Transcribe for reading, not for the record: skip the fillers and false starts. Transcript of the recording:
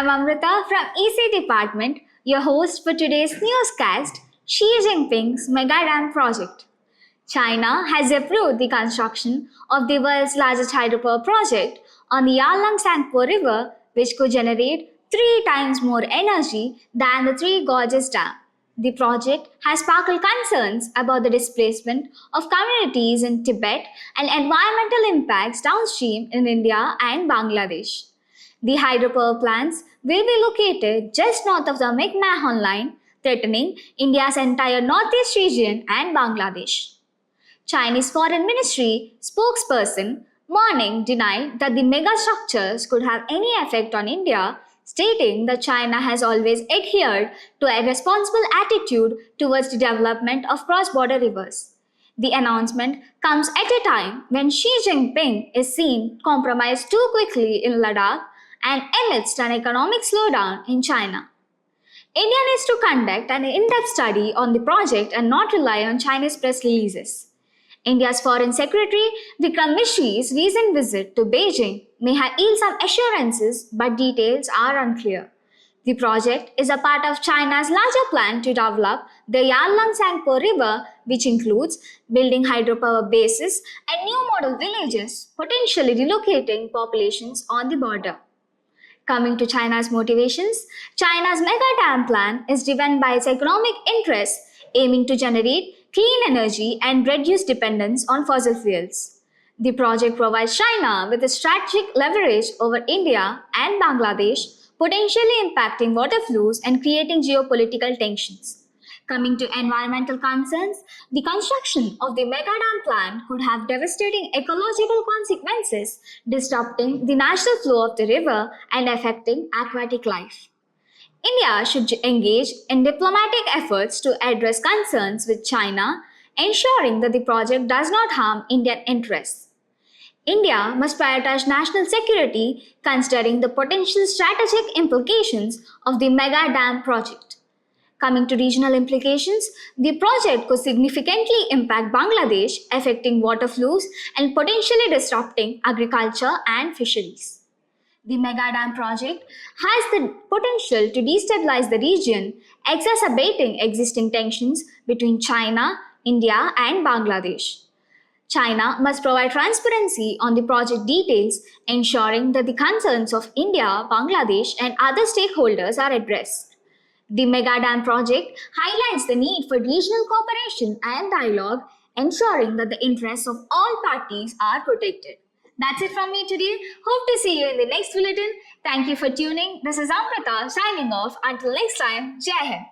I'm Amrita from EC Department, your host for today's newscast, Xi Jinping's Mega Dam project. China has approved the construction of the world's largest hydropower project on the Yarlung Tsangpo River, which could generate 3 times more energy than the Three Gorges Dam. The project has sparked concerns about the displacement of communities in Tibet and environmental impacts downstream in India and Bangladesh. The hydropower plants will be located just north of the McMahon line, threatening India's entire northeast region and Bangladesh. Chinese Foreign Ministry spokesperson Morning denied that the megastructures could have any effect on India, stating that China has always adhered to a responsible attitude towards the development of cross-border rivers. The announcement comes at a time when Xi Jinping is seen compromised too quickly in Ladakh and amidst an economic slowdown in China. India needs to conduct an in-depth study on the project and not rely on Chinese press releases. India's Foreign Secretary Vikram Misri's recent visit to Beijing may have yielded some assurances, but details are unclear. The project is a part of China's larger plan to develop the Yarlung Tsangpo River, which includes building hydropower bases and new model villages, potentially relocating populations on the border. Coming to China's motivations, China's mega dam plan is driven by its economic interests, aiming to generate clean energy and reduce dependence on fossil fuels. The project provides China with a strategic leverage over India and Bangladesh, potentially impacting water flows and creating geopolitical tensions. Coming to environmental concerns, the construction of the mega dam plant could have devastating ecological consequences, disrupting the natural flow of the river and affecting aquatic life. India should engage in diplomatic efforts to address concerns with China, ensuring that the project does not harm Indian interests. India must prioritize national security, considering the potential strategic implications of the mega dam project. Coming to regional implications, the project could significantly impact Bangladesh, affecting water flows and potentially disrupting agriculture and fisheries. The mega dam project has the potential to destabilize the region, exacerbating existing tensions between China, India, and Bangladesh. China must provide transparency on the project details, ensuring that the concerns of India, Bangladesh, and other stakeholders are addressed. The mega dam project highlights the need for regional cooperation and dialogue, ensuring that the interests of all parties are protected. That's it from me today. Hope to see you in the next bulletin. Thank you for tuning. This is Amrita signing off. Until next time, Jai Hind.